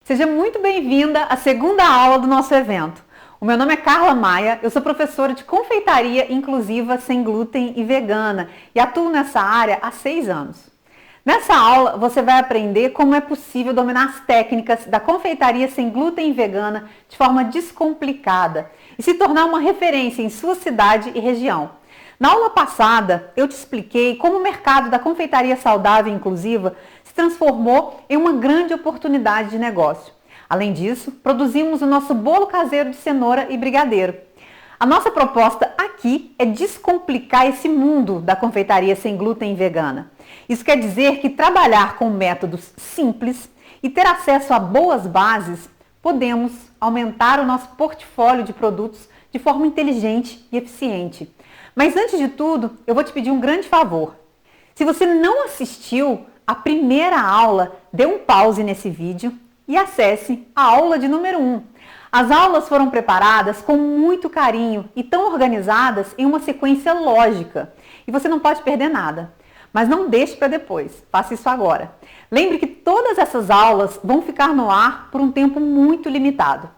Seja muito bem-vinda à segunda aula do nosso evento. O meu nome é Carla Maia, eu sou professora de confeitaria inclusiva sem glúten e vegana e atuo nessa área há 6 anos. Nessa aula você vai aprender como é possível dominar as técnicas da confeitaria sem glúten e vegana de forma descomplicada e se tornar uma referência em sua cidade e região. Na aula passada, eu te expliquei como o mercado da confeitaria saudável e inclusiva se transformou em uma grande oportunidade de negócio. Além disso, produzimos o nosso bolo caseiro de cenoura e brigadeiro. A nossa proposta aqui é descomplicar esse mundo da confeitaria sem glúten e vegana. Isso quer dizer que trabalhar com métodos simples e ter acesso a boas bases, podemos aumentar o nosso portfólio de produtos de forma inteligente e eficiente. Mas antes de tudo, eu vou te pedir um grande favor. Se você não assistiu a primeira aula, dê um pause nesse vídeo e acesse a aula de número 1. As aulas foram preparadas com muito carinho e tão organizadas em uma sequência lógica. E você não pode perder nada. Mas não deixe para depois, faça isso agora. Lembre que todas essas aulas vão ficar no ar por um tempo muito limitado.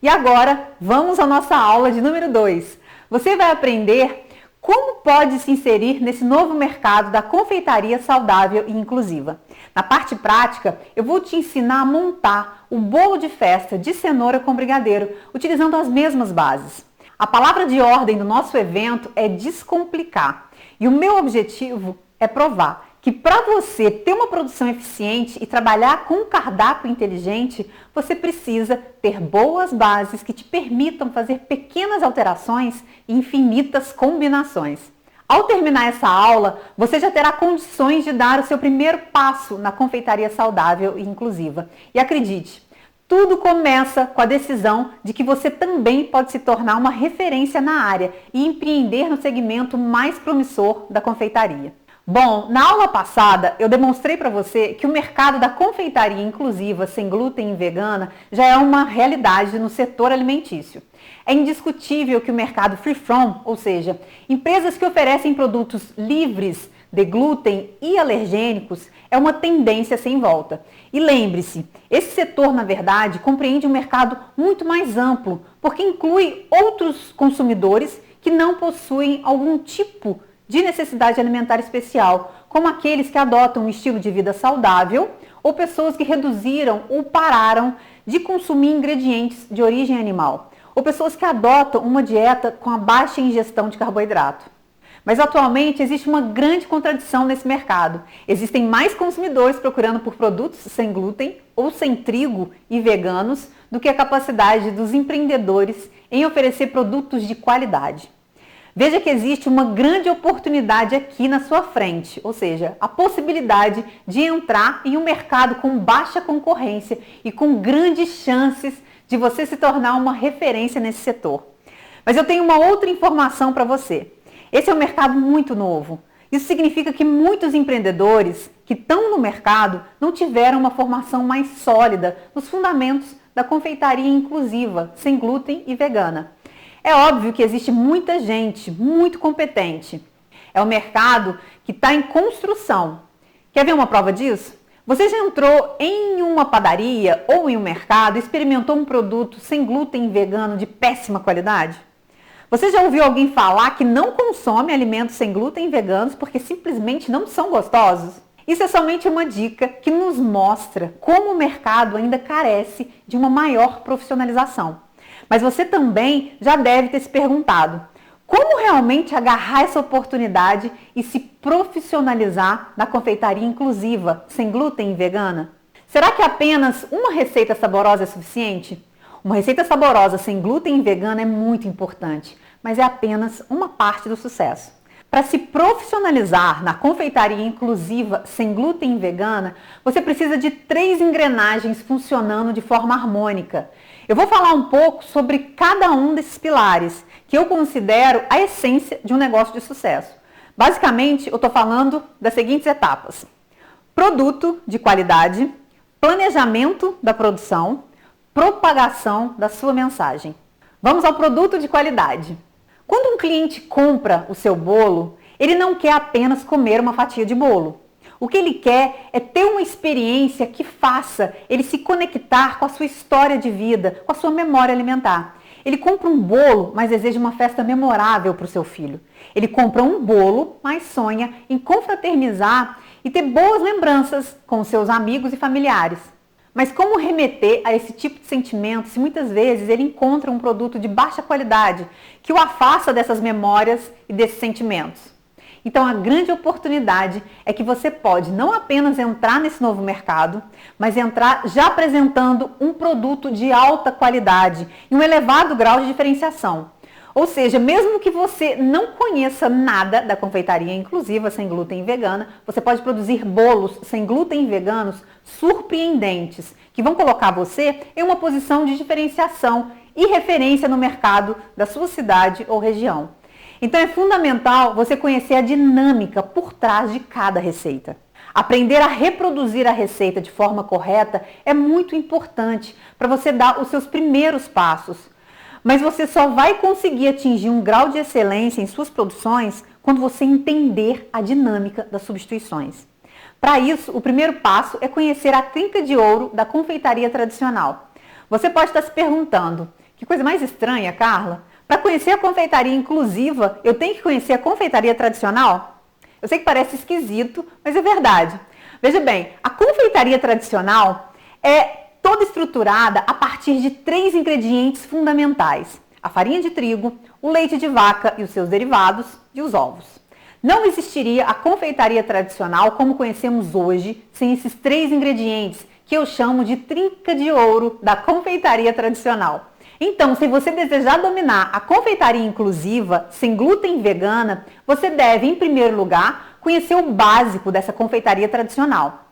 E agora, vamos à nossa aula de número 2. Você vai aprender como pode se inserir nesse novo mercado da confeitaria saudável e inclusiva. Na parte prática, eu vou te ensinar a montar o bolo de festa de cenoura com brigadeiro, utilizando as mesmas bases. A palavra de ordem do nosso evento é descomplicar. E o meu objetivo é provar que para você ter uma produção eficiente e trabalhar com um cardápio inteligente, você precisa ter boas bases que te permitam fazer pequenas alterações e infinitas combinações. Ao terminar essa aula, você já terá condições de dar o seu primeiro passo na confeitaria saudável e inclusiva. E acredite, tudo começa com a decisão de que você também pode se tornar uma referência na área e empreender no segmento mais promissor da confeitaria. Bom, na aula passada eu demonstrei para você que o mercado da confeitaria inclusiva sem glúten e vegana já é uma realidade no setor alimentício. É indiscutível que o mercado free from, ou seja, empresas que oferecem produtos livres de glúten e alergênicos, é uma tendência sem volta. E lembre-se, esse setor, na verdade, compreende um mercado muito mais amplo, porque inclui outros consumidores que não possuem algum tipo de necessidade alimentar especial, como aqueles que adotam um estilo de vida saudável ou pessoas que reduziram ou pararam de consumir ingredientes de origem animal, ou pessoas que adotam uma dieta com a baixa ingestão de carboidrato. Mas atualmente existe uma grande contradição nesse mercado. Existem mais consumidores procurando por produtos sem glúten ou sem trigo e veganos do que a capacidade dos empreendedores em oferecer produtos de qualidade. Veja que existe uma grande oportunidade aqui na sua frente, ou seja, a possibilidade de entrar em um mercado com baixa concorrência e com grandes chances de você se tornar uma referência nesse setor. Mas eu tenho uma outra informação para você. Esse é um mercado muito novo. Isso significa que muitos empreendedores que estão no mercado não tiveram uma formação mais sólida nos fundamentos da confeitaria inclusiva, sem glúten e vegana. É óbvio que existe muita gente muito competente. É um mercado que está em construção. Quer ver uma prova disso? Você já entrou em uma padaria ou em um mercado e experimentou um produto sem glúten e vegano de péssima qualidade? Você já ouviu alguém falar que não consome alimentos sem glúten e veganos porque simplesmente não são gostosos? Isso é somente uma dica que nos mostra como o mercado ainda carece de uma maior profissionalização. Mas você também já deve ter se perguntado, como realmente agarrar essa oportunidade e se profissionalizar na confeitaria inclusiva, sem glúten e vegana? Será que apenas uma receita saborosa é suficiente? Uma receita saborosa sem glúten e vegana é muito importante, mas é apenas uma parte do sucesso. Para se profissionalizar na confeitaria inclusiva sem glúten e vegana, você precisa de 3 engrenagens funcionando de forma harmônica. Eu vou falar um pouco sobre cada um desses pilares, que eu considero a essência de um negócio de sucesso. Basicamente, eu estou falando das seguintes etapas: produto de qualidade, planejamento da produção, propagação da sua mensagem. Vamos ao produto de qualidade. Quando um cliente compra o seu bolo, ele não quer apenas comer uma fatia de bolo. O que ele quer é ter uma experiência que faça ele se conectar com a sua história de vida, com a sua memória alimentar. Ele compra um bolo, mas deseja uma festa memorável para o seu filho. Ele compra um bolo, mas sonha em confraternizar e ter boas lembranças com seus amigos e familiares. Mas como remeter a esse tipo de sentimento se muitas vezes ele encontra um produto de baixa qualidade que o afasta dessas memórias e desses sentimentos? Então a grande oportunidade é que você pode não apenas entrar nesse novo mercado, mas entrar já apresentando um produto de alta qualidade e um elevado grau de diferenciação. Ou seja, mesmo que você não conheça nada da confeitaria inclusiva, sem glúten e vegana, você pode produzir bolos sem glúten e veganos surpreendentes, que vão colocar você em uma posição de diferenciação e referência no mercado da sua cidade ou região. Então é fundamental você conhecer a dinâmica por trás de cada receita. Aprender a reproduzir a receita de forma correta é muito importante para você dar os seus primeiros passos. Mas você só vai conseguir atingir um grau de excelência em suas produções quando você entender a dinâmica das substituições. Para isso, o primeiro passo é conhecer a trinca de ouro da confeitaria tradicional. Você pode estar se perguntando, que coisa mais estranha, Carla? Para conhecer a confeitaria inclusiva, eu tenho que conhecer a confeitaria tradicional? Eu sei que parece esquisito, mas é verdade. Veja bem, a confeitaria tradicional é toda estruturada a partir de 3 ingredientes fundamentais: a farinha de trigo, o leite de vaca e os seus derivados e os ovos. Não existiria a confeitaria tradicional como conhecemos hoje sem esses 3 ingredientes, que eu chamo de trinca de ouro da confeitaria tradicional. Então, se você desejar dominar a confeitaria inclusiva, sem glúten e vegana, você deve, em primeiro lugar, conhecer o básico dessa confeitaria tradicional.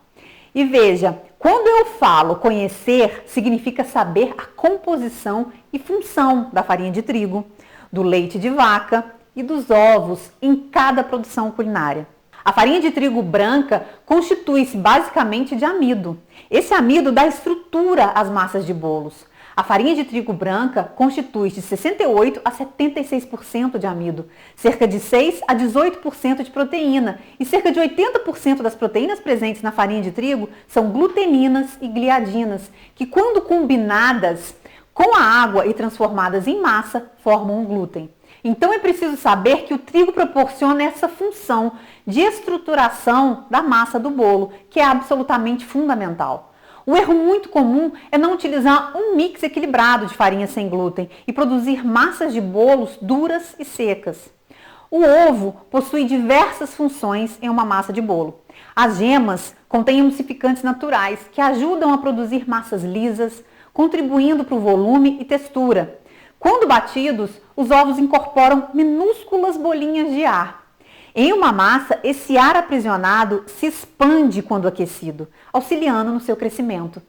E veja, quando eu falo conhecer, significa saber a composição e função da farinha de trigo, do leite de vaca e dos ovos em cada produção culinária. A farinha de trigo branca constitui-se basicamente de amido. Esse amido dá estrutura às massas de bolos. A farinha de trigo branca constitui de 68% a 76% de amido, cerca de 6% a 18% de proteína e cerca de 80% das proteínas presentes na farinha de trigo são gluteninas e gliadinas, que quando combinadas com a água e transformadas em massa, formam o glúten. Então é preciso saber que o trigo proporciona essa função de estruturação da massa do bolo, que é absolutamente fundamental. O erro muito comum é não utilizar um mix equilibrado de farinha sem glúten e produzir massas de bolos duras e secas. O ovo possui diversas funções em uma massa de bolo. As gemas contêm emulsificantes naturais que ajudam a produzir massas lisas, contribuindo para o volume e textura. Quando batidos, os ovos incorporam minúsculas bolinhas de ar. Em uma massa, esse ar aprisionado se expande quando aquecido, auxiliando no seu crescimento.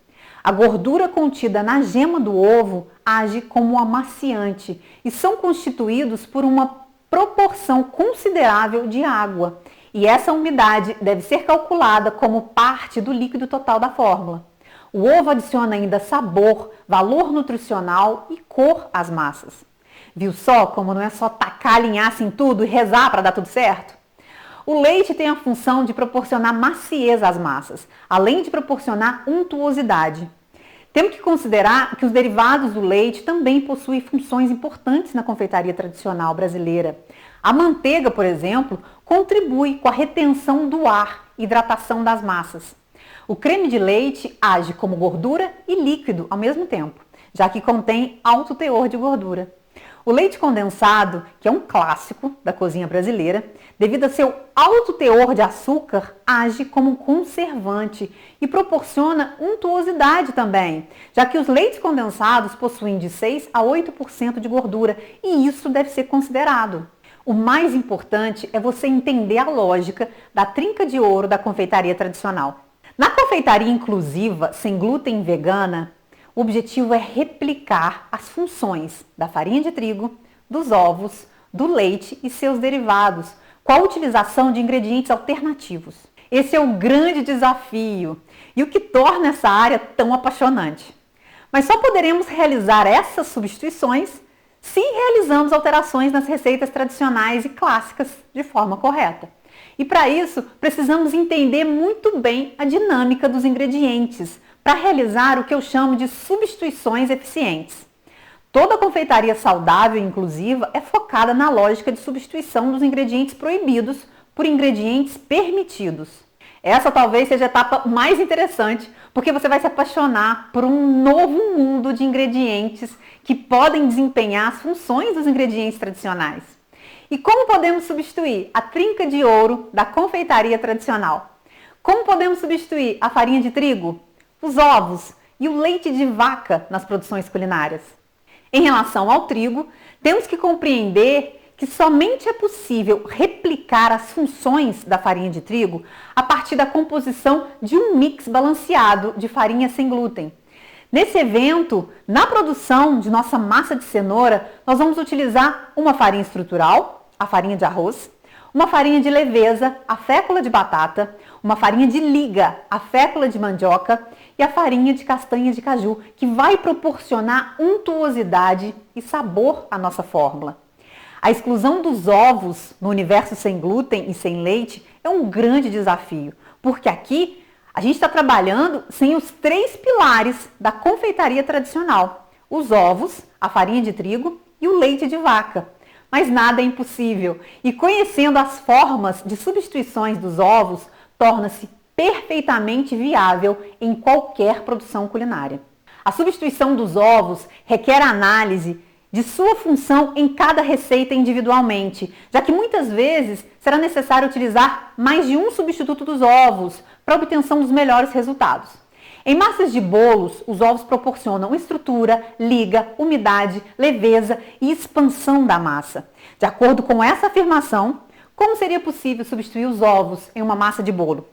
A gordura contida na gema do ovo age como um amaciante e são constituídos por uma proporção considerável de água. E essa umidade deve ser calculada como parte do líquido total da fórmula. O ovo adiciona ainda sabor, valor nutricional e cor às massas. Viu só como não é só tacar linhaça em tudo e rezar para dar tudo certo? O leite tem a função de proporcionar maciez às massas, além de proporcionar untuosidade. Temos que considerar que os derivados do leite também possuem funções importantes na confeitaria tradicional brasileira. A manteiga, por exemplo, contribui com a retenção do ar e hidratação das massas. O creme de leite age como gordura e líquido ao mesmo tempo, já que contém alto teor de gordura. O leite condensado, que é um clássico da cozinha brasileira, devido a seu alto teor de açúcar, age como um conservante e proporciona untuosidade também, já que os leites condensados possuem de 6 a 8% de gordura e isso deve ser considerado. O mais importante é você entender a lógica da trinca de ouro da confeitaria tradicional. Na confeitaria inclusiva, sem glúten e vegana, o objetivo é replicar as funções da farinha de trigo, dos ovos, do leite e seus derivados, com a utilização de ingredientes alternativos. Esse é o grande desafio e o que torna essa área tão apaixonante. Mas só poderemos realizar essas substituições se realizamos alterações nas receitas tradicionais e clássicas de forma correta. E para isso, precisamos entender muito bem a dinâmica dos ingredientes, para realizar o que eu chamo de substituições eficientes. Toda confeitaria saudável e inclusiva é focada na lógica de substituição dos ingredientes proibidos por ingredientes permitidos. Essa talvez seja a etapa mais interessante, porque você vai se apaixonar por um novo mundo de ingredientes que podem desempenhar as funções dos ingredientes tradicionais. E como podemos substituir a trinca de ouro da confeitaria tradicional? Como podemos substituir a farinha de trigo, os ovos e o leite de vaca nas produções culinárias? Em relação ao trigo, temos que compreender que somente é possível replicar as funções da farinha de trigo a partir da composição de um mix balanceado de farinha sem glúten. Nesse evento, na produção de nossa massa de cenoura, nós vamos utilizar uma farinha estrutural, a farinha de arroz, uma farinha de leveza, a fécula de batata, uma farinha de liga, a fécula de mandioca e a farinha de castanha de caju, que vai proporcionar untuosidade e sabor à nossa fórmula. A exclusão dos ovos no universo sem glúten e sem leite é um grande desafio, porque aqui a gente está trabalhando sem os 3 pilares da confeitaria tradicional: os ovos, a farinha de trigo e o leite de vaca. Mas nada é impossível, e conhecendo as formas de substituições dos ovos, torna-se perfeitamente viável em qualquer produção culinária. A substituição dos ovos requer análise de sua função em cada receita individualmente, já que muitas vezes será necessário utilizar mais de um substituto dos ovos para a obtenção dos melhores resultados. Em massas de bolos, os ovos proporcionam estrutura, liga, umidade, leveza e expansão da massa. De acordo com essa afirmação, como seria possível substituir os ovos em uma massa de bolo?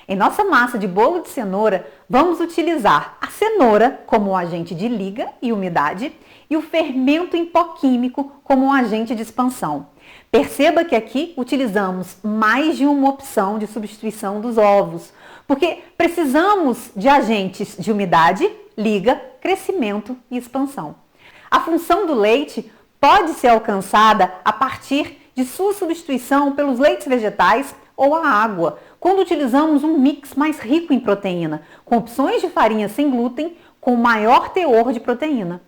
Em nossa massa de bolo de cenoura, vamos utilizar a cenoura como um agente de liga e umidade e o fermento em pó químico como um agente de expansão. Perceba que aqui utilizamos mais de uma opção de substituição dos ovos, porque precisamos de agentes de umidade, liga, crescimento e expansão. A função do leite pode ser alcançada a partir de sua substituição pelos leites vegetais ou a água, quando utilizamos um mix mais rico em proteína, com opções de farinha sem glúten com maior teor de proteína.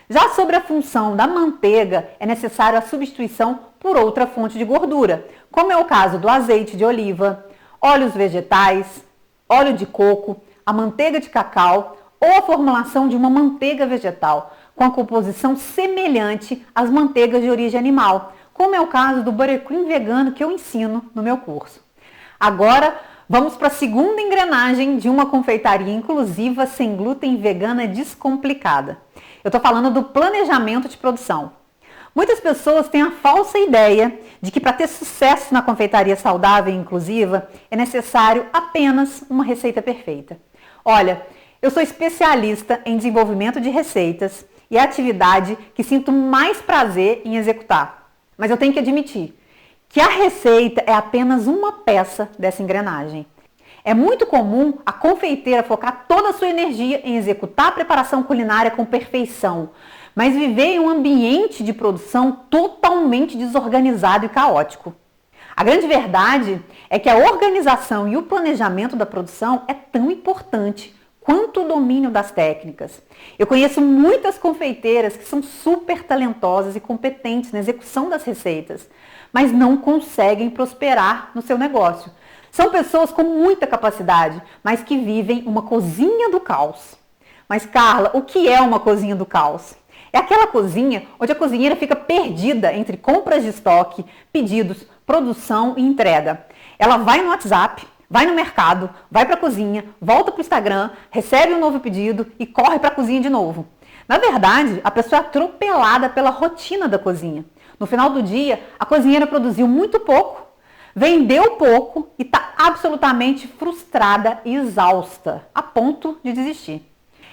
Já sobre a função da manteiga, é necessária a substituição por outra fonte de gordura, como é o caso do azeite de oliva, óleos vegetais, óleo de coco, a manteiga de cacau ou a formulação de uma manteiga vegetal, com a composição semelhante às manteigas de origem animal, como é o caso do buttercream vegano que eu ensino no meu curso. Agora, vamos para a segunda engrenagem de uma confeitaria inclusiva, sem glúten e vegana descomplicada. Eu estou falando do planejamento de produção. Muitas pessoas têm a falsa ideia de que para ter sucesso na confeitaria saudável e inclusiva é necessário apenas uma receita perfeita. Olha, eu sou especialista em desenvolvimento de receitas e é a atividade que sinto mais prazer em executar. Mas eu tenho que admitir que a receita é apenas uma peça dessa engrenagem. É muito comum a confeiteira focar toda a sua energia em executar a preparação culinária com perfeição, mas viver em um ambiente de produção totalmente desorganizado e caótico. A grande verdade é que a organização e o planejamento da produção é tão importante quanto o domínio das técnicas. Eu conheço muitas confeiteiras que são super talentosas e competentes na execução das receitas, mas não conseguem prosperar no seu negócio. São pessoas com muita capacidade, mas que vivem uma cozinha do caos. Mas Carla, o que é uma cozinha do caos? É aquela cozinha onde a cozinheira fica perdida entre compras de estoque, pedidos, produção e entrega. Ela vai no WhatsApp, vai no mercado, vai para a cozinha, volta para o Instagram, recebe um novo pedido e corre para a cozinha de novo. Na verdade, a pessoa é atropelada pela rotina da cozinha. No final do dia, a cozinheira produziu muito pouco, vendeu pouco e está absolutamente frustrada e exausta, a ponto de desistir.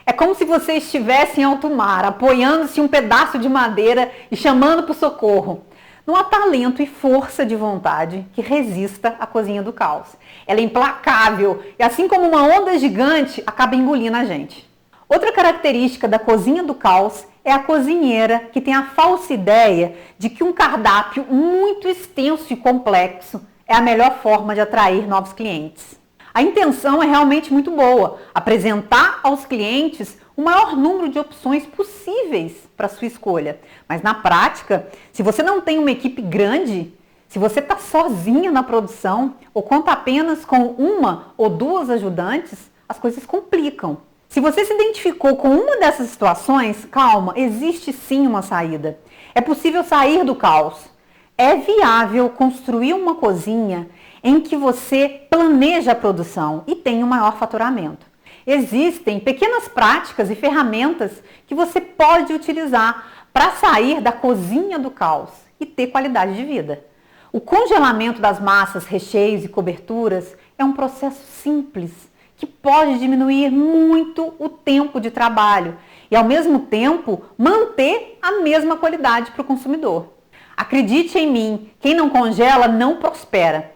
É como se você estivesse em alto mar, apoiando-se em um pedaço de madeira e chamando por socorro. Não há talento e força de vontade que resista à cozinha do caos. Ela é implacável e, assim como uma onda gigante, acaba engolindo a gente. Outra característica da cozinha do caos é a cozinheira que tem a falsa ideia de que um cardápio muito extenso e complexo é é a melhor forma de atrair novos clientes. A intenção é realmente muito boa, apresentar aos clientes o maior número de opções possíveis para sua escolha. Mas na prática, se você não tem uma equipe grande, se você está sozinha na produção ou conta apenas com uma ou duas ajudantes, as coisas complicam. Se você se identificou com uma dessas situações, calma, existe sim uma saída. É possível sair do caos. É viável construir uma cozinha em que você planeja a produção e tem um maior faturamento. Existem pequenas práticas e ferramentas que você pode utilizar para sair da cozinha do caos e ter qualidade de vida. O congelamento das massas, recheios e coberturas é um processo simples que pode diminuir muito o tempo de trabalho e, ao mesmo tempo, manter a mesma qualidade para o consumidor. Acredite em mim, quem não congela não prospera.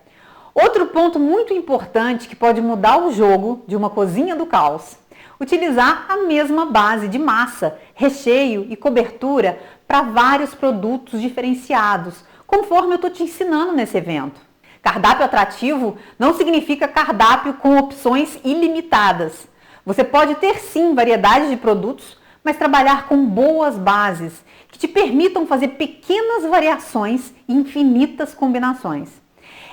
Outro ponto muito importante que pode mudar o jogo de uma cozinha do caos: utilizar a mesma base de massa, recheio e cobertura para vários produtos diferenciados, conforme eu estou te ensinando nesse evento. Cardápio atrativo não significa cardápio com opções ilimitadas. Você pode ter sim variedade de produtos, mas trabalhar com boas bases que te permitam fazer pequenas variações e infinitas combinações.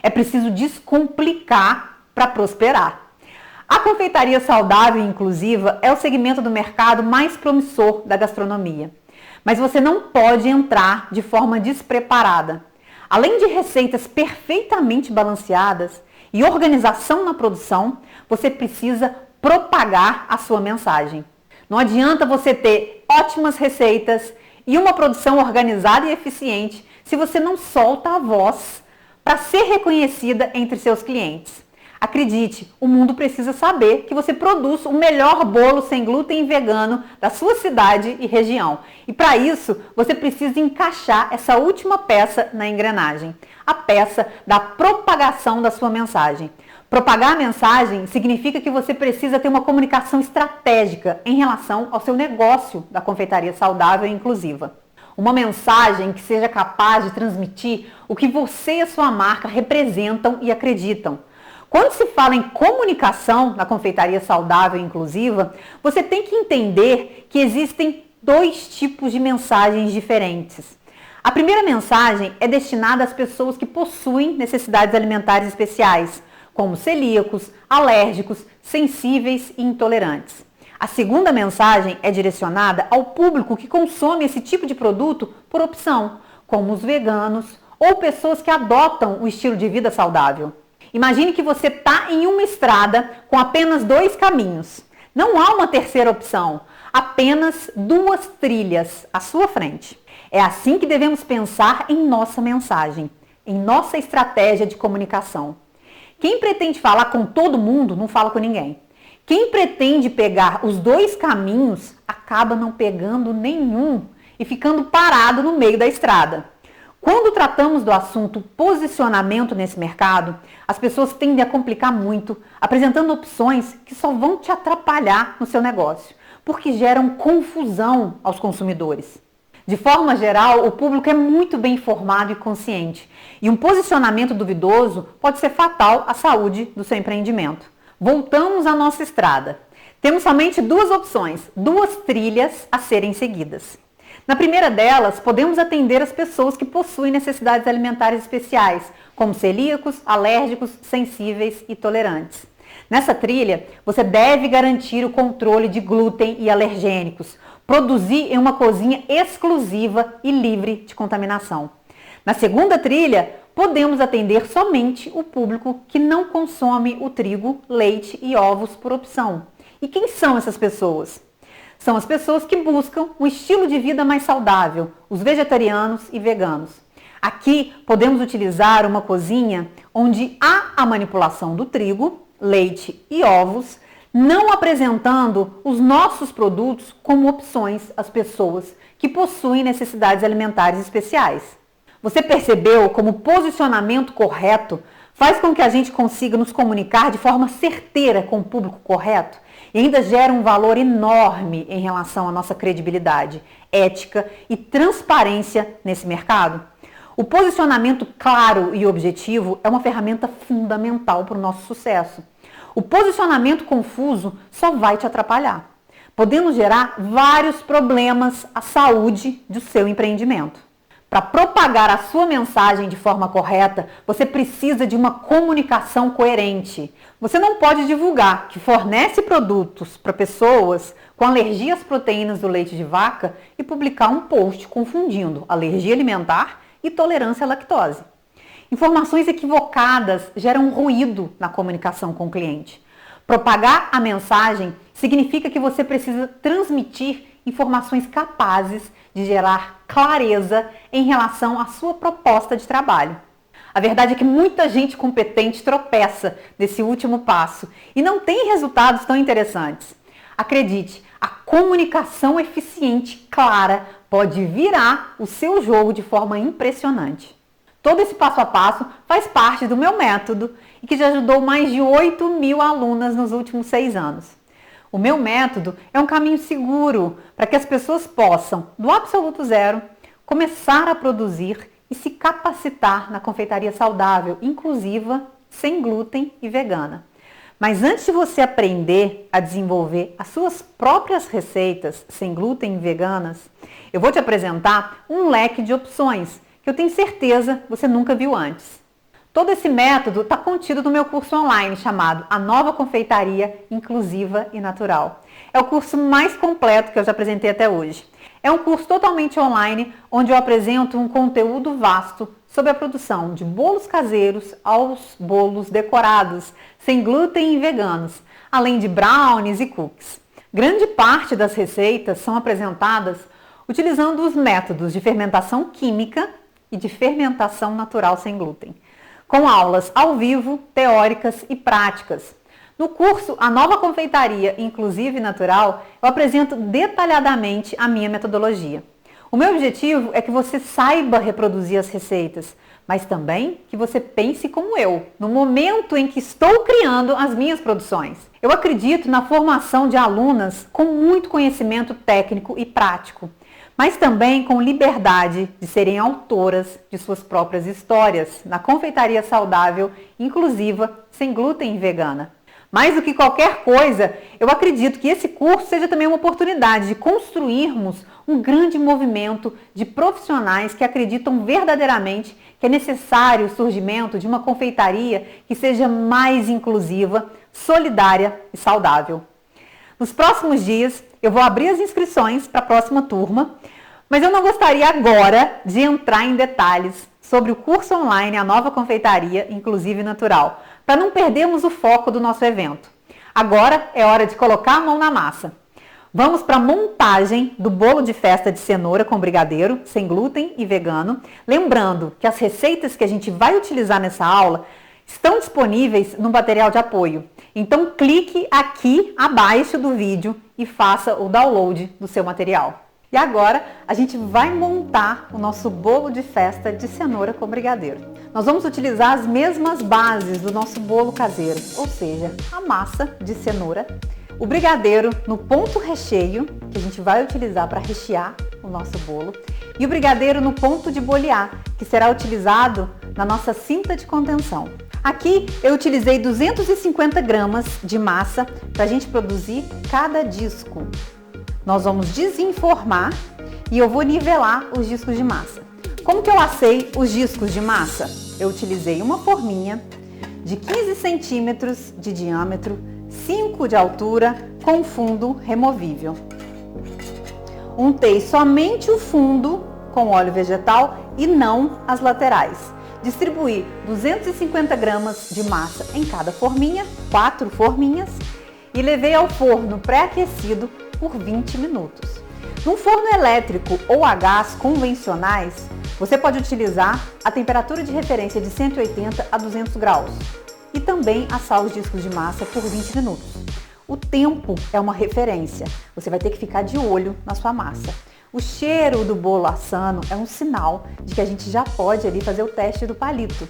É preciso descomplicar para prosperar. A confeitaria saudável e inclusiva é o segmento do mercado mais promissor da gastronomia. Mas você não pode entrar de forma despreparada. Além de receitas perfeitamente balanceadas e organização na produção, você precisa propagar a sua mensagem. Não adianta você ter ótimas receitas e uma produção organizada e eficiente se você não solta a voz para ser reconhecida entre seus clientes. Acredite, o mundo precisa saber que você produz o melhor bolo sem glúten e vegano da sua cidade e região. E para isso, você precisa encaixar essa última peça na engrenagem, a peça da propagação da sua mensagem. Propagar a mensagem significa que você precisa ter uma comunicação estratégica em relação ao seu negócio da confeitaria saudável e inclusiva. Uma mensagem que seja capaz de transmitir o que você e a sua marca representam e acreditam. Quando se fala em comunicação na confeitaria saudável e inclusiva, você tem que entender que existem dois tipos de mensagens diferentes. A primeira mensagem é destinada às pessoas que possuem necessidades alimentares especiais, como celíacos, alérgicos, sensíveis e intolerantes. A segunda mensagem é direcionada ao público que consome esse tipo de produto por opção, como os veganos ou pessoas que adotam o estilo de vida saudável. Imagine que você está em uma estrada com apenas 2 caminhos. Não há uma terceira opção, apenas 2 trilhas à sua frente. É assim que devemos pensar em nossa mensagem, em nossa estratégia de comunicação. Quem pretende falar com todo mundo não fala com ninguém. Quem pretende pegar os 2 caminhos acaba não pegando nenhum e ficando parado no meio da estrada. Quando tratamos do assunto posicionamento nesse mercado, as pessoas tendem a complicar muito, apresentando opções que só vão te atrapalhar no seu negócio, porque geram confusão aos consumidores. De forma geral, o público é muito bem informado e consciente, e um posicionamento duvidoso pode ser fatal à saúde do seu empreendimento. Voltamos à nossa estrada. Temos somente 2 opções, 2 trilhas a serem seguidas. Na primeira delas, podemos atender as pessoas que possuem necessidades alimentares especiais, como celíacos, alérgicos, sensíveis e tolerantes. Nessa trilha, você deve garantir o controle de glúten e alergênicos, produzir em uma cozinha exclusiva e livre de contaminação. Na segunda trilha, podemos atender somente o público que não consome o trigo, leite e ovos por opção. E quem são essas pessoas? São as pessoas que buscam um estilo de vida mais saudável, os vegetarianos e veganos. Aqui podemos utilizar uma cozinha onde há a manipulação do trigo, leite e ovos, não apresentando os nossos produtos como opções às pessoas que possuem necessidades alimentares especiais. Você percebeu como o posicionamento correto faz com que a gente consiga nos comunicar de forma certeira com o público correto e ainda gera um valor enorme em relação à nossa credibilidade, ética e transparência nesse mercado? O posicionamento claro e objetivo é uma ferramenta fundamental para o nosso sucesso. O posicionamento confuso só vai te atrapalhar, podendo gerar vários problemas à saúde do seu empreendimento. Para propagar a sua mensagem de forma correta, você precisa de uma comunicação coerente. Você não pode divulgar que fornece produtos para pessoas com alergia às proteínas do leite de vaca e publicar um post confundindo alergia alimentar e tolerância à lactose. Informações equivocadas geram ruído na comunicação com o cliente. Propagar a mensagem significa que você precisa transmitir informações capazes de gerar clareza em relação à sua proposta de trabalho. A verdade é que muita gente competente tropeça nesse último passo e não tem resultados tão interessantes. Acredite, a comunicação eficiente, clara, pode virar o seu jogo de forma impressionante. Todo esse passo a passo faz parte do meu método e que já ajudou mais de 8.000 alunas nos últimos 6 anos. O meu método é um caminho seguro para que as pessoas possam, do absoluto zero, começar a produzir e se capacitar na confeitaria saudável, inclusiva, sem glúten e vegana. Mas antes de você aprender a desenvolver as suas próprias receitas sem glúten e veganas, eu vou te apresentar um leque de opções que eu tenho certeza você nunca viu antes. Todo esse método está contido no meu curso online chamado A Nova Confeitaria Inclusiva e Natural. É o curso mais completo que eu já apresentei até hoje. É um curso totalmente online onde eu apresento um conteúdo vasto sobre a produção de bolos caseiros aos bolos decorados, sem glúten e veganos, além de brownies e cookies. Grande parte das receitas são apresentadas utilizando os métodos de fermentação química e de fermentação natural sem glúten, com aulas ao vivo, teóricas e práticas. No curso A Nova Confeitaria Inclusiva e Natural, eu apresento detalhadamente a minha metodologia. O meu objetivo é que você saiba reproduzir as receitas, mas também que você pense como eu, no momento em que estou criando as minhas produções. Eu acredito na formação de alunas com muito conhecimento técnico e prático, mas também com liberdade de serem autoras de suas próprias histórias na confeitaria saudável, inclusiva, sem glúten e vegana. Mais do que qualquer coisa, eu acredito que esse curso seja também uma oportunidade de construirmos um grande movimento de profissionais que acreditam verdadeiramente que é necessário o surgimento de uma confeitaria que seja mais inclusiva, solidária e saudável. Nos próximos dias, eu vou abrir as inscrições para a próxima turma, mas eu não gostaria agora de entrar em detalhes sobre o curso online A Nova Confeitaria Inclusiva e Natural, para não perdermos o foco do nosso evento. Agora é hora de colocar a mão na massa. Vamos para a montagem do bolo de festa de cenoura com brigadeiro, sem glúten e vegano. Lembrando que as receitas que a gente vai utilizar nessa aula estão disponíveis no material de apoio. Então clique aqui abaixo do vídeo e faça o download do seu material. E agora a gente vai montar o nosso bolo de festa de cenoura com brigadeiro. Nós vamos utilizar as mesmas bases do nosso bolo caseiro, ou seja, a massa de cenoura, o brigadeiro no ponto recheio, que a gente vai utilizar para rechear o nosso bolo, e o brigadeiro no ponto de bolear, que será utilizado na nossa cinta de contenção. Aqui eu utilizei 250 gramas de massa para a gente produzir cada disco. Nós vamos desenformar e eu vou nivelar os discos de massa. Como que eu assei os discos de massa? Eu utilizei uma forminha de 15 centímetros de diâmetro, 5 de altura, com fundo removível. Untei somente o fundo com óleo vegetal e não as laterais. Distribuí 250 gramas de massa em cada forminha, 4 forminhas, e levei ao forno pré-aquecido por 20 minutos. Num forno elétrico ou a gás convencionais, você pode utilizar a temperatura de referência de 180 a 200 graus e também assar os discos de massa por 20 minutos. O tempo é uma referência, você vai ter que ficar de olho na sua massa. O cheiro do bolo assando é um sinal de que a gente já pode ali fazer o teste do palito.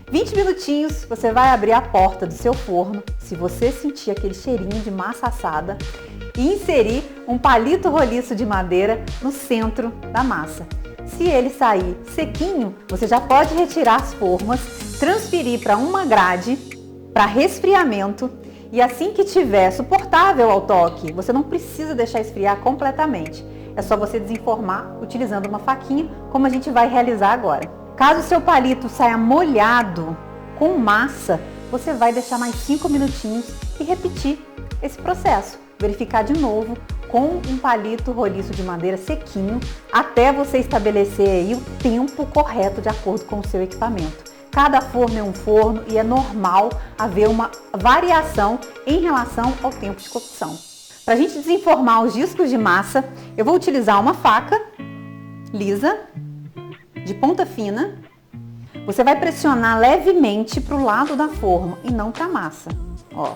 20 minutinhos, você vai abrir a porta do seu forno, se você sentir aquele cheirinho de massa assada, e inserir um palito roliço de madeira no centro da massa. Se ele sair sequinho, você já pode retirar as formas, transferir para uma grade para resfriamento e assim que tiver suportável ao toque, você não precisa deixar esfriar completamente. É só você desenformar utilizando uma faquinha, como a gente vai realizar agora. Caso o seu palito saia molhado com massa, você vai deixar mais 5 minutinhos e repetir esse processo. Verificar de novo com um palito roliço de madeira sequinho, até você estabelecer aí o tempo correto de acordo com o seu equipamento. Cada forno é um forno e é normal haver uma variação em relação ao tempo de cocção. Para a gente desenformar os discos de massa, eu vou utilizar uma faca lisa, de ponta fina. Você vai pressionar levemente para o lado da forma e não para a massa. Ó.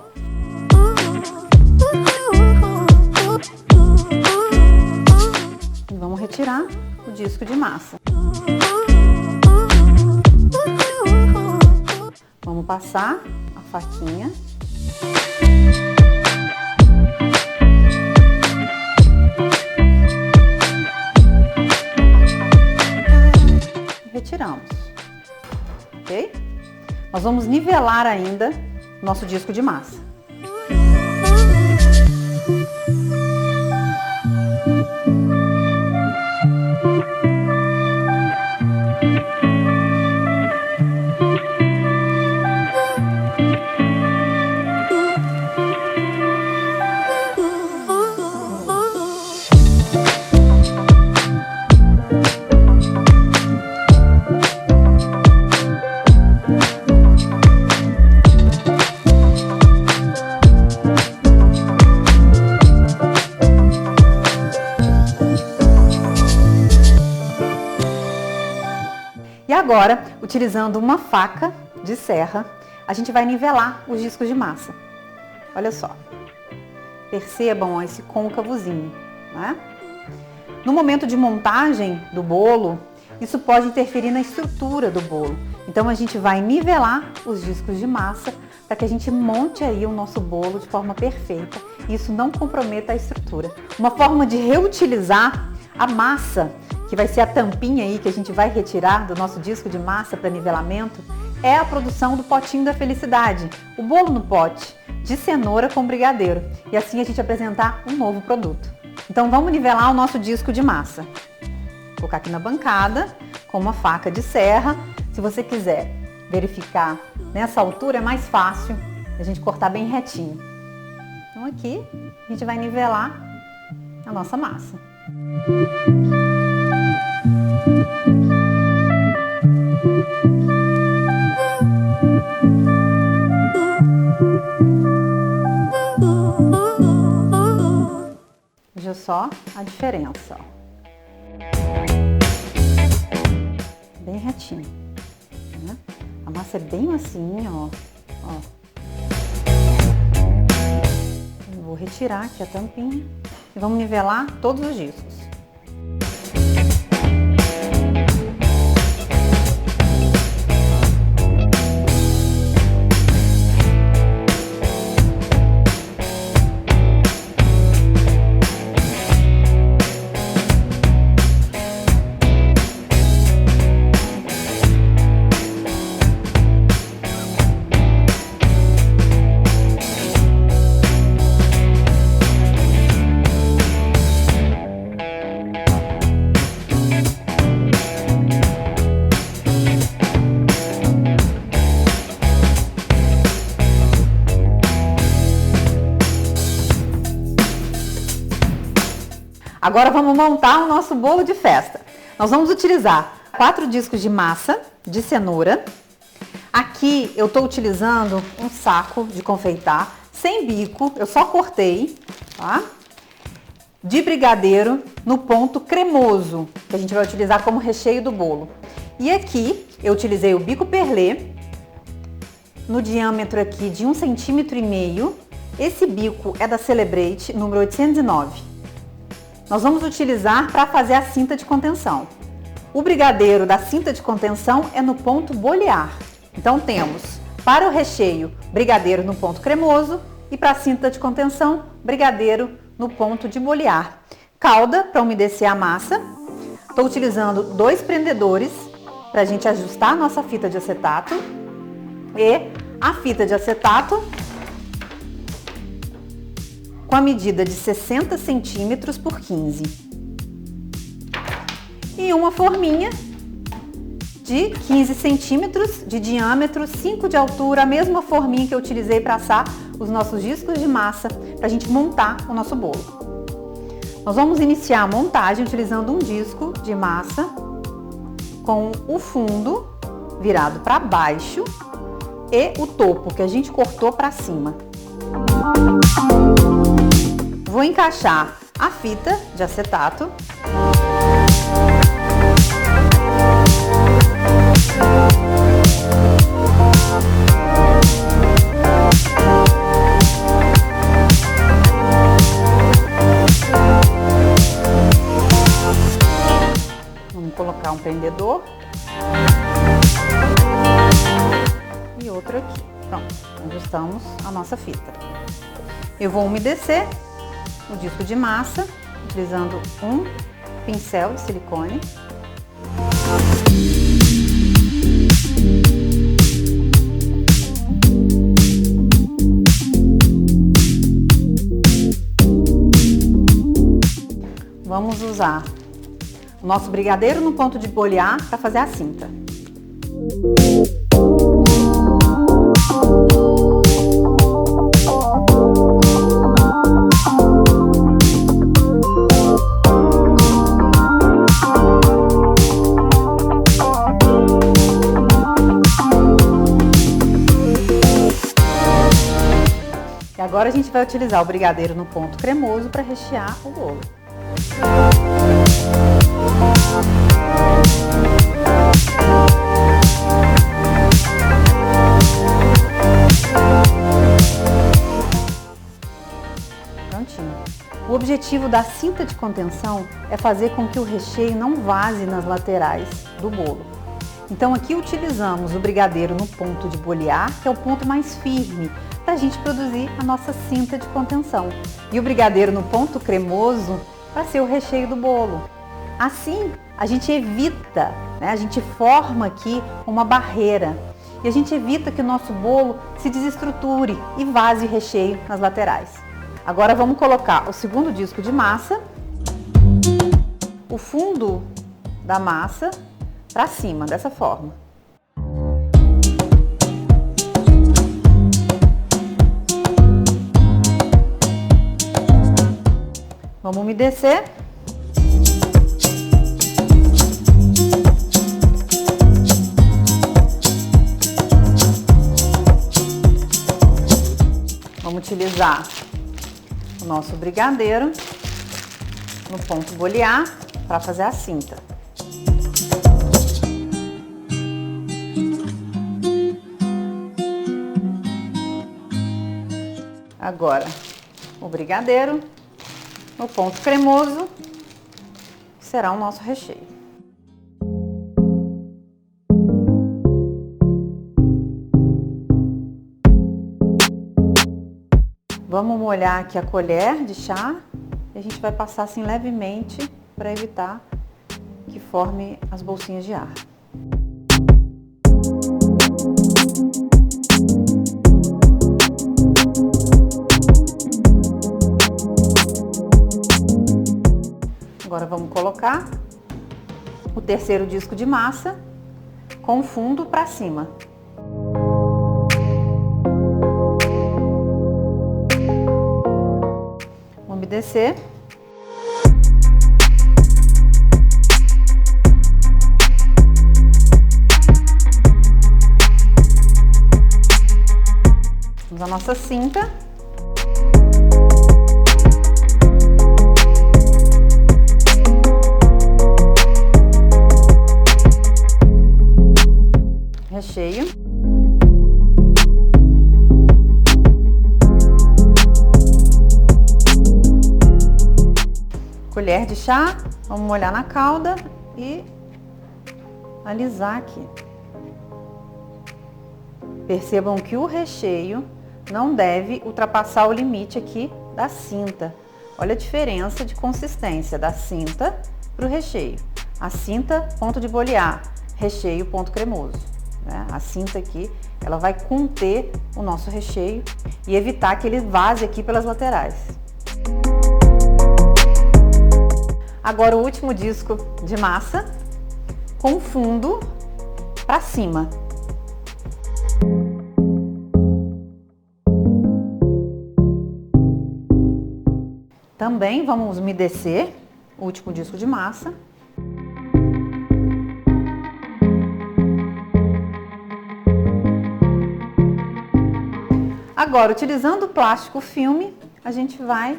E vamos retirar o disco de massa. Vamos passar a faquinha. E retiramos. Ok? Nós vamos nivelar ainda nosso disco de massa. E agora, utilizando uma faca de serra, a gente vai nivelar os discos de massa. Olha só. Percebam esse côncavozinho, né? No momento de montagem do bolo, isso pode interferir na estrutura do bolo. Então a gente vai nivelar os discos de massa para que a gente monte aí o nosso bolo de forma perfeita e isso não comprometa a estrutura. Uma forma de reutilizar a massa, que vai ser a tampinha aí que a gente vai retirar do nosso disco de massa para nivelamento, é a produção do potinho da felicidade, o bolo no pote, de cenoura com brigadeiro, e assim a gente apresentar um novo produto. Então vamos nivelar o nosso disco de massa. Vou colocar aqui na bancada, com uma faca de serra. Se você quiser verificar nessa altura, é mais fácil a gente cortar bem retinho. Então aqui a gente vai nivelar a nossa massa. Veja só a diferença, ó. Bem retinho, né? A massa é bem massinha, ó. Eu vou retirar aqui a tampinha e vamos nivelar todos os discos. Agora vamos montar o nosso bolo de festa. Nós vamos utilizar 4 discos de massa de cenoura. Aqui eu estou utilizando um saco de confeitar sem bico, eu só cortei, tá? De brigadeiro no ponto cremoso, que a gente vai utilizar como recheio do bolo. E aqui eu utilizei o bico perlê, no diâmetro aqui de 1,5 cm. Esse bico é da Celebrate, número 809. Nós vamos utilizar para fazer a cinta de contenção. O brigadeiro da cinta de contenção é no ponto bolear. Então temos, para o recheio, brigadeiro no ponto cremoso e para a cinta de contenção, brigadeiro no ponto de bolear. Calda para umedecer a massa, Estou utilizando 2 prendedores para a gente ajustar a nossa fita de acetato e a fita de acetato com a medida de 60 centímetros por 15 e uma forminha de 15 centímetros de diâmetro, 5 de altura, a mesma forminha que eu utilizei para assar os nossos discos de massa para a gente montar o nosso bolo. Nós vamos iniciar a montagem utilizando um disco de massa com o fundo virado para baixo e o topo que a gente cortou para cima. Vou encaixar a fita de acetato. Vamos colocar um prendedor e outro aqui. Pronto, ajustamos a nossa fita. Eu vou umedecer o disco de massa utilizando um pincel de silicone. Vamos usar o nosso brigadeiro no ponto de bolear para fazer a cinta. E agora a gente vai utilizar o brigadeiro no ponto cremoso para rechear o bolo. Prontinho. O objetivo da cinta de contenção é fazer com que o recheio não vaze nas laterais do bolo. Então aqui utilizamos o brigadeiro no ponto de bolear, que é o ponto mais firme, para a gente produzir a nossa cinta de contenção. E o brigadeiro no ponto cremoso para ser o recheio do bolo. Assim, a gente evita, a gente forma aqui uma barreira e a gente evita que o nosso bolo se desestruture e vaze o recheio nas laterais. Agora vamos colocar o segundo disco de massa, o fundo da massa para cima, dessa forma. Vamos umedecer. Vamos utilizar o nosso brigadeiro no ponto bolear para fazer a cinta. Agora, o brigadeiro no ponto cremoso, que será o nosso recheio. Vamos molhar aqui a colher de chá e a gente vai passar assim levemente para evitar que forme as bolsinhas de ar. Agora vamos colocar o terceiro disco de massa com o fundo para cima. Vamos umedecer. Vamos à nossa cinta. Recheio. Colher de chá, vamos molhar na calda e alisar aqui. Percebam que o recheio não deve ultrapassar o limite aqui da cinta. Olha a diferença de consistência da cinta para o recheio. a cinta ponto de bolear, recheio ponto cremoso. Né? A cinta aqui, ela vai conter o nosso recheio e evitar que ele vaze aqui pelas laterais. Agora o último disco de massa com fundo para cima. Também vamos umedecer o último disco de massa. Agora, utilizando o plástico filme, a gente vai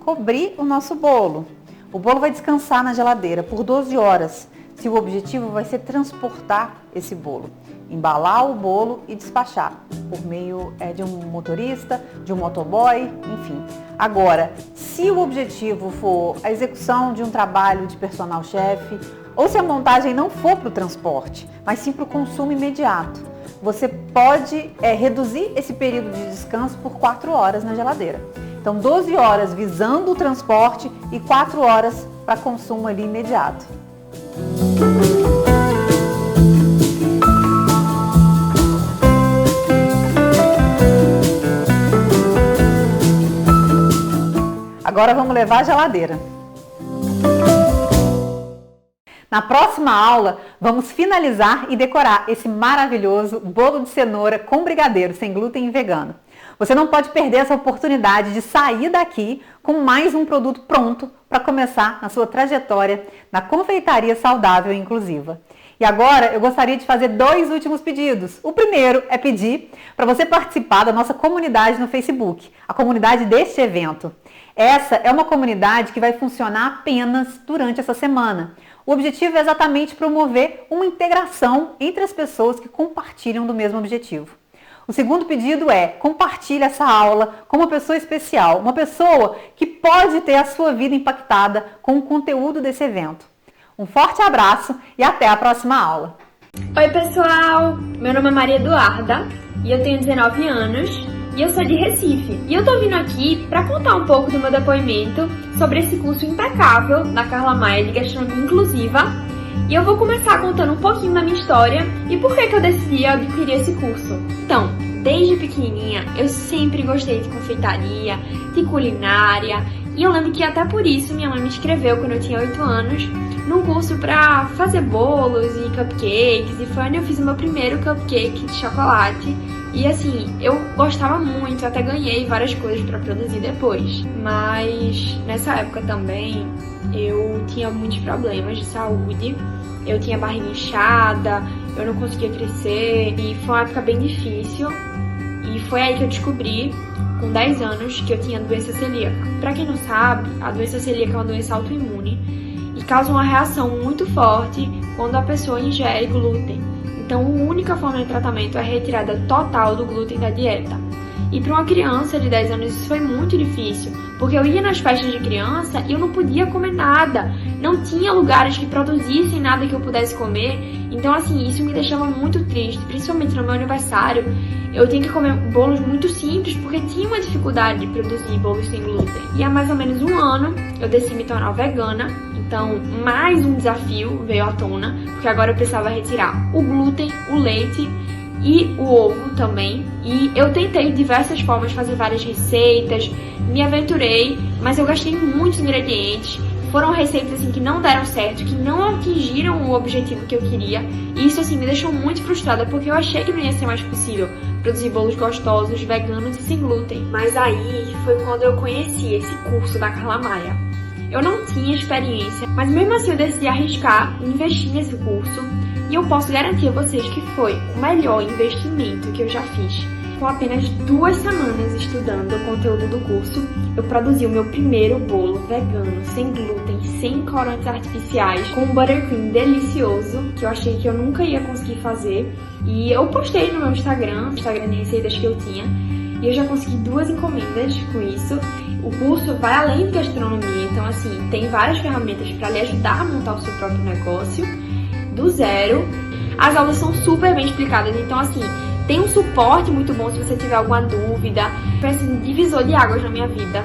cobrir o nosso bolo. O bolo vai descansar na geladeira por 12 horas, se o objetivo vai ser transportar esse bolo, embalar o bolo e despachar por meio de um motorista, de um motoboy, enfim. Agora, se o objetivo for a execução de um trabalho de personal chefe, ou se a montagem não for para o transporte, mas sim para o consumo imediato, você pode reduzir esse período de descanso por 4 horas na geladeira. Então, 12 horas visando o transporte e 4 horas para consumo ali imediato. Agora vamos levar à geladeira. Na próxima aula, vamos finalizar e decorar esse maravilhoso bolo de cenoura com brigadeiro, sem glúten e vegano. Você não pode perder essa oportunidade de sair daqui com mais um produto pronto para começar na sua trajetória na confeitaria saudável e inclusiva. E agora eu gostaria de fazer 2 últimos pedidos. O primeiro é pedir para você participar da nossa comunidade no Facebook, a comunidade deste evento. Essa é uma comunidade que vai funcionar apenas durante essa semana. O objetivo é exatamente promover uma integração entre as pessoas que compartilham do mesmo objetivo. O segundo pedido é: compartilhe essa aula com uma pessoa especial, uma pessoa que pode ter a sua vida impactada com o conteúdo desse evento. Um forte abraço e até a próxima aula. Oi pessoal, meu nome é Maria Eduarda e eu tenho 19 anos e eu sou de Recife. E eu tô vindo aqui para contar um pouco do meu depoimento sobre esse curso impecável da Carla Maia de Gastronomia Inclusiva. E eu vou começar contando um pouquinho da minha história e por que eu decidi adquirir esse curso. Então, desde pequenininha eu sempre gostei de confeitaria, de culinária, e eu lembro que até por isso minha mãe me inscreveu quando eu tinha 8 anos num curso para fazer bolos e cupcakes, e foi onde eu fiz o meu primeiro cupcake de chocolate. E assim, eu gostava muito, até ganhei várias coisas para produzir depois. Mas nessa época também eu tinha muitos problemas de saúde. Eu tinha barriga inchada, eu não conseguia crescer e foi uma época bem difícil. E foi aí que eu descobri, com 10 anos, que eu tinha doença celíaca. Pra quem não sabe, a doença celíaca é uma doença autoimune e causa uma reação muito forte quando a pessoa ingere glúten. Então, a única forma de tratamento é a retirada total do glúten da dieta. E para uma criança de 10 anos isso foi muito difícil, porque eu ia nas festas de criança e eu não podia comer nada. Não tinha lugares que produzissem nada que eu pudesse comer. Então, assim, isso me deixava muito triste, principalmente no meu aniversário. Eu tinha que comer bolos muito simples, porque tinha uma dificuldade de produzir bolos sem glúten. E há mais ou menos um ano eu decidi me tornar vegana. Então, mais um desafio veio à tona, porque agora eu precisava retirar o glúten, o leite e o ovo também. E eu tentei de diversas formas fazer várias receitas, me aventurei, mas eu gastei muitos ingredientes. Foram receitas assim que não deram certo, que não atingiram o objetivo que eu queria. E isso assim me deixou muito frustrada, porque eu achei que não ia ser mais possível produzir bolos gostosos, veganos e sem glúten. Mas aí foi quando eu conheci esse curso da Carla Maia. Eu não tinha experiência, mas mesmo assim eu decidi arriscar e investir nesse curso. E eu posso garantir a vocês que foi o melhor investimento que eu já fiz. Com apenas 2 semanas estudando o conteúdo do curso, eu produzi o meu primeiro bolo vegano, sem glúten, sem corantes artificiais, com um buttercream delicioso, que eu achei que eu nunca ia conseguir fazer. E eu postei no meu Instagram de receitas que eu tinha, e eu já consegui 2 encomendas com isso. O curso vai além de gastronomia, então assim, tem várias ferramentas para lhe ajudar a montar o seu próprio negócio, do zero. As aulas são super bem explicadas, então assim, tem um suporte muito bom se você tiver alguma dúvida. Foi assim, divisor de águas na minha vida.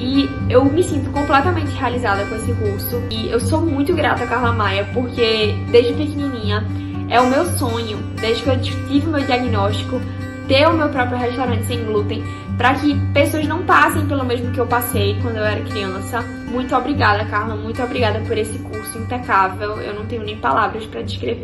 e eu me sinto completamente realizada com esse curso. E eu sou muito grata a Carla Maia, porque desde pequenininha é o meu sonho, desde que eu tive o meu diagnóstico, ter o meu próprio restaurante sem glúten, para que pessoas não passem pelo mesmo que eu passei quando eu era criança. Muito obrigada, Carla, muito obrigada por esse curso impecável. Eu não tenho nem palavras para descrever.